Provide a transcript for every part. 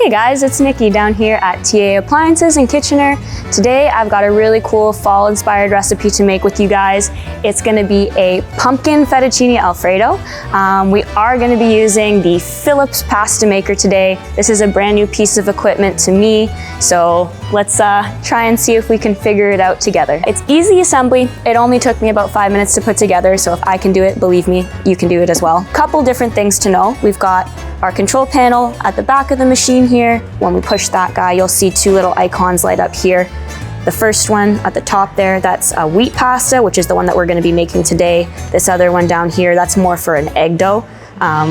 Hey guys, it's Nikki down here at TA Appliances in Kitchener. Today I've got a really cool fall inspired recipe to make with you guys. It's gonna be a pumpkin fettuccine Alfredo. We are gonna be using the Philips pasta maker today. This is a brand new piece of equipment to me, so let's try and see if we can figure it out together. It's easy assembly. It only took me about 5 minutes to put together, so if I can do it, believe me, you can do it as well. Couple different things to know. We've got our control panel at the back of the machine here. When we push that guy, you'll see two little icons light up here. The first one at the top there, that's a wheat pasta, which is the one that we're gonna be making today. This other one down here, that's more for an egg dough,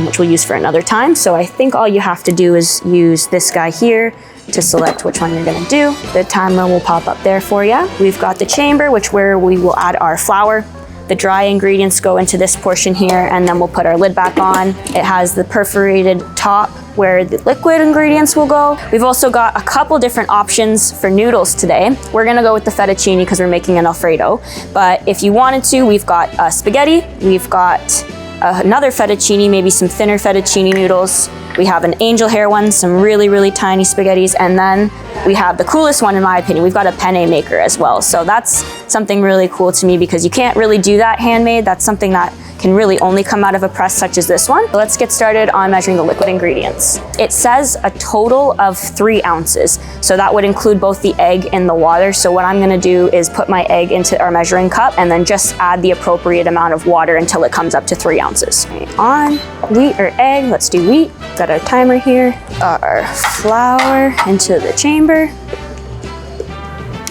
which we'll use for another time. So I think all you have to do is use this guy here to select which one you're gonna do. The timer will pop up there for you. We've got the chamber, where we will add our flour. The dry ingredients go into this portion here, and then we'll put our lid back on. It has the perforated top where the liquid ingredients will go. We've also got a couple different options for noodles today. We're gonna go with the fettuccine because we're making an Alfredo. But if you wanted to, we've got spaghetti, we've got another fettuccine, maybe some thinner fettuccine noodles. We have an angel hair one, some really, really tiny spaghettis, and then we have the coolest one in my opinion. We've got a penne maker as well. So that's something really cool to me because you can't really do that handmade. That's something that can really only come out of a press such as this one. Let's get started on measuring the liquid ingredients. It says a total of 3 ounces. So that would include both the egg and the water. So what I'm gonna do is put my egg into our measuring cup and then just add the appropriate amount of water until it comes up to 3 ounces. On wheat or egg, let's do wheat. Got our timer here. Our flour into the chamber.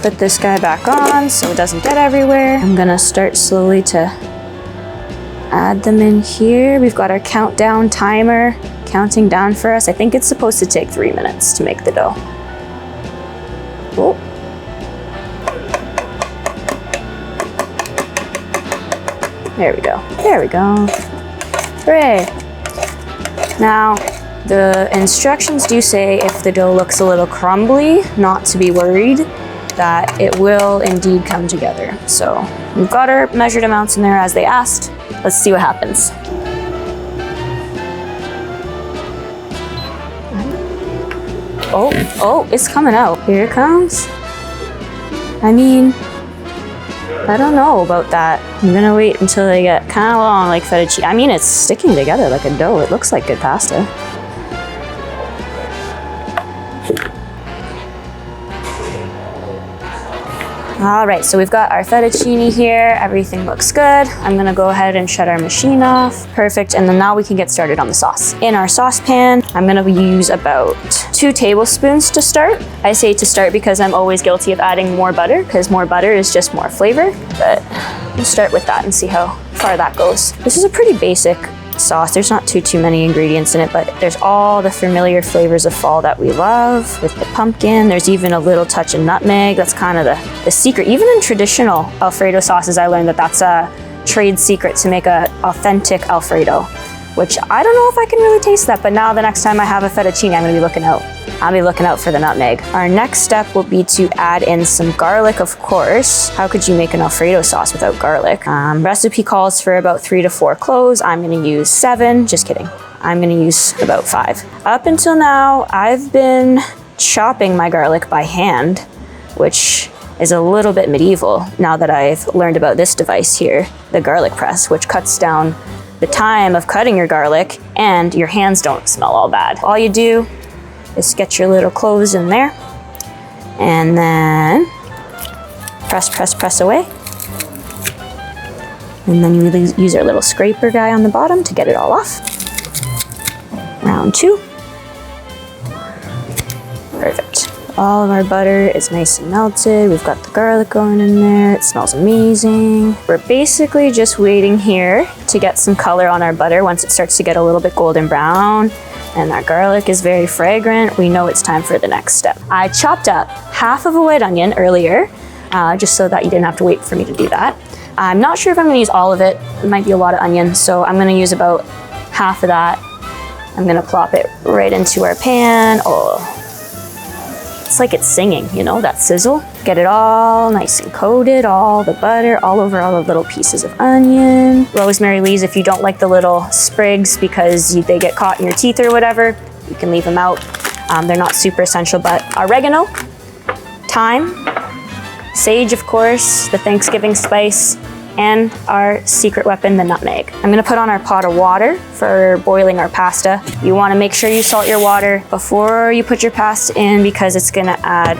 Put this guy back on so it doesn't get everywhere. I'm gonna start slowly to add them in here. We've got our countdown timer counting down for us. I think it's supposed to take 3 minutes to make the dough. Oh. There we go. There we go. Hooray. Now, the instructions do say if the dough looks a little crumbly, not to be worried, that it will indeed come together. So we've got our measured amounts in there as they asked. Let's see what happens. Oh, it's coming out. Here it comes. I mean, I don't know about that. I'm gonna wait until they get kind of long like fettuccine. I mean, it's sticking together like a dough. It looks like good pasta. All right, so we've got our fettuccine here. Everything looks good. I'm gonna go ahead and shut our machine off. Perfect, and then now we can get started on the sauce. In our saucepan, I'm gonna use about 2 tablespoons to start. I say to start because I'm always guilty of adding more butter because more butter is just more flavor, but we'll start with that and see how far that goes. This is a pretty basic sauce. There's not too many ingredients in it, but there's all the familiar flavors of fall that we love with the pumpkin. There's even a little touch of nutmeg. That's kind of the secret. Even in traditional Alfredo sauces, I learned that that's a trade secret to make an authentic Alfredo, which I don't know if I can really taste that, but now the next time I have a fettuccine, I'm gonna be looking out. I'll be looking out for the nutmeg. Our next step will be to add in some garlic, of course. How could you make an Alfredo sauce without garlic? Recipe calls for about 3 to 4 cloves. I'm gonna use 7, just kidding. I'm gonna use about 5. Up until now, I've been chopping my garlic by hand, which is a little bit medieval now that I've learned about this device here, the garlic press, which cuts down the time of cutting your garlic and your hands don't smell all bad. All you do is get your little cloves in there and then press away. And then we use our little scraper guy on the bottom to get it all off. Round 2. Perfect. All of our butter is nice and melted. We've got the garlic going in there. It smells amazing. We're basically just waiting here to get some color on our butter. Once it starts to get a little bit golden brown and our garlic is very fragrant, we know it's time for the next step. I chopped up half of a white onion earlier, just so that you didn't have to wait for me to do that. I'm not sure if I'm gonna use all of it. It might be a lot of onion, so I'm gonna use about half of that. I'm gonna plop it right into our pan. Oh, it's like it's singing, you know, that sizzle. Get it all nice and coated, all the butter, all over all the little pieces of onion. Rosemary leaves, if you don't like the little sprigs because they get caught in your teeth or whatever, you can leave them out. They're not super essential, but oregano, thyme, sage, of course, the Thanksgiving spice, and our secret weapon, the nutmeg. I'm gonna put on our pot of water for boiling our pasta. You wanna make sure you salt your water before you put your pasta in because it's gonna add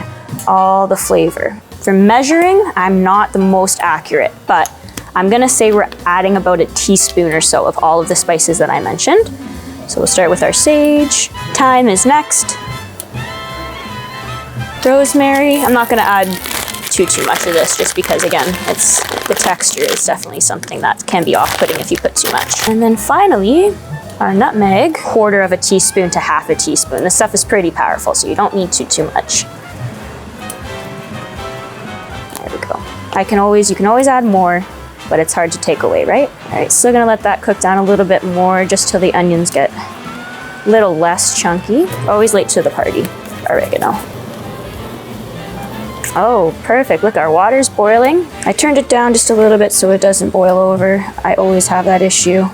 all the flavor. For measuring, I'm not the most accurate, but I'm gonna say we're adding about a teaspoon or so of all of the spices that I mentioned. So we'll start with our sage. Thyme is next. Rosemary. I'm not gonna add too much of this just because, again, the texture is definitely something that can be off-putting if you put too much. And then finally, our nutmeg, 1/4 of a teaspoon to 1/2 a teaspoon. This stuff is pretty powerful, so you don't need too much. There we go. You can always add more, but it's hard to take away, right? All right, still gonna let that cook down a little bit more just till the onions get a little less chunky. Always late to the party, oregano. Oh, perfect. Look, our water's boiling. I turned it down just a little bit so it doesn't boil over. I always have that issue.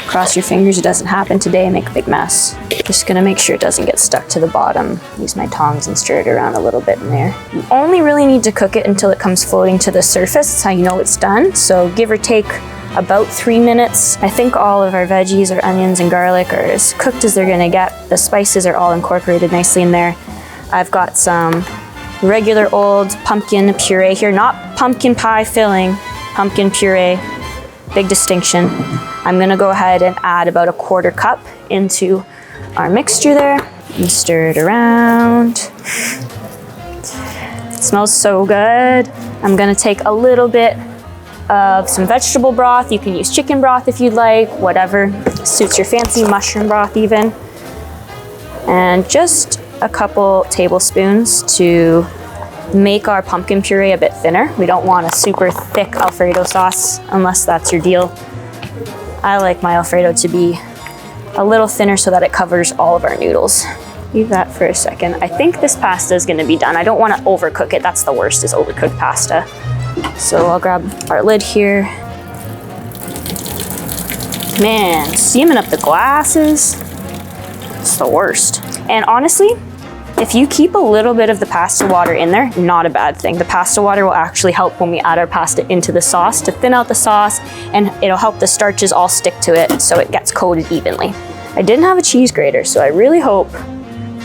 Cross your fingers it doesn't happen today and make a big mess. Just gonna make sure it doesn't get stuck to the bottom. Use my tongs and stir it around a little bit in there. You only really need to cook it until it comes floating to the surface. That's how you know it's done. So give or take about 3 minutes. I think all of our veggies, our onions and garlic are as cooked as they're gonna get. The spices are all incorporated nicely in there. I've got some regular old pumpkin puree here, not pumpkin pie filling, pumpkin puree, big distinction. I'm gonna go ahead and add about a 1/4 cup into our mixture there and stir it around. It smells so good. I'm gonna take a little bit of some vegetable broth. You can use chicken broth if you'd like, whatever suits your fancy, mushroom broth even. And just a couple tablespoons to make our pumpkin puree a bit thinner. We don't want a super thick Alfredo sauce unless that's your deal. I like my Alfredo to be a little thinner so that it covers all of our noodles. Leave that for a second. I think this pasta is gonna be done. I don't wanna overcook it. That's the worst, is overcooked pasta. So I'll grab our lid here. Man, steaming up the glasses, it's the worst. And honestly, if you keep a little bit of the pasta water in there, not a bad thing. The pasta water will actually help when we add our pasta into the sauce to thin out the sauce, and it'll help the starches all stick to it so it gets coated evenly. I didn't have a cheese grater, so I really hope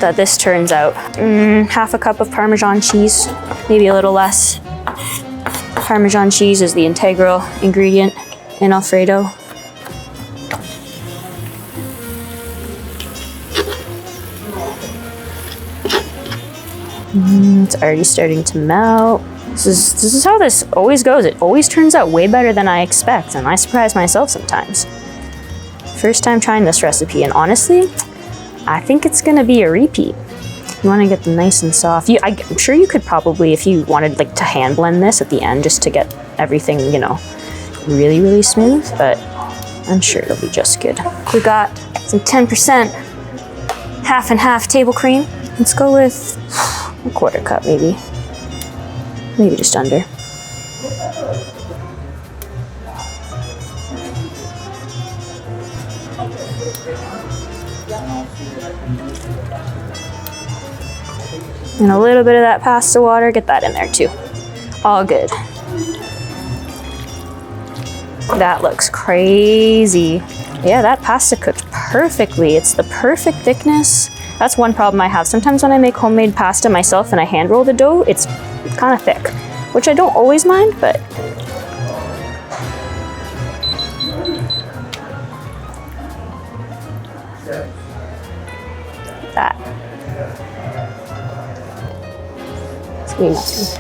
that this turns out. 1/2 cup of Parmesan cheese, maybe a little less. Parmesan cheese is the integral ingredient in Alfredo. It's already starting to melt. This is how this always goes. It always turns out way better than I expect, and I surprise myself sometimes. First time trying this recipe, and honestly, I think it's gonna be a repeat. You wanna get them nice and soft. I'm sure you could probably, if you wanted like to hand blend this at the end just to get everything, you know, really, really smooth, but I'm sure it'll be just good. We got some 10% half and half table cream. Let's go with a 1/4 cup maybe just under. And a little bit of that pasta water, get that in there too. All good. That looks crazy. Yeah, that pasta cooked perfectly. It's the perfect thickness. That's one problem I have. Sometimes when I make homemade pasta myself and I hand roll the dough, it's kind of thick, which I don't always mind, but that. It's really messy.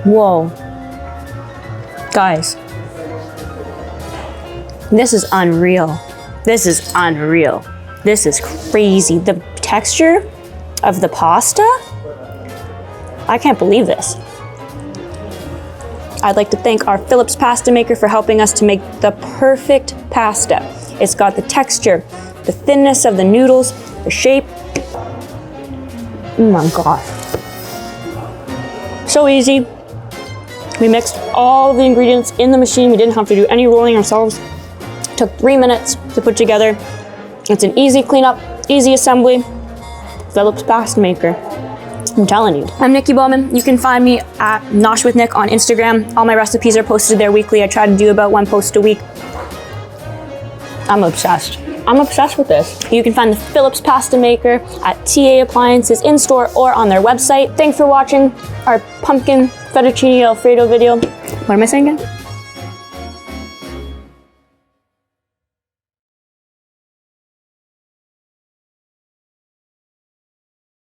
Whoa. Guys, this is unreal. This is unreal. This is crazy. The texture of the pasta, I can't believe this. I'd like to thank our Philips pasta maker for helping us to make the perfect pasta. It's got the texture, the thinness of the noodles, the shape. Oh my gosh. So easy. We mixed all the ingredients in the machine. We didn't have to do any rolling ourselves. Took 3 minutes to put together. It's an easy cleanup, easy assembly. Phillips pasta maker. I'm telling you. I'm Nikki Bowman. You can find me at Nosh with Nick on Instagram. All my recipes are posted there weekly. I try to do about 1 post a week. I'm obsessed. I'm obsessed with this. You can find the Phillips pasta maker at TA Appliances in store or on their website. Thanks for watching our pumpkin fettuccine Alfredo video. What am I saying again?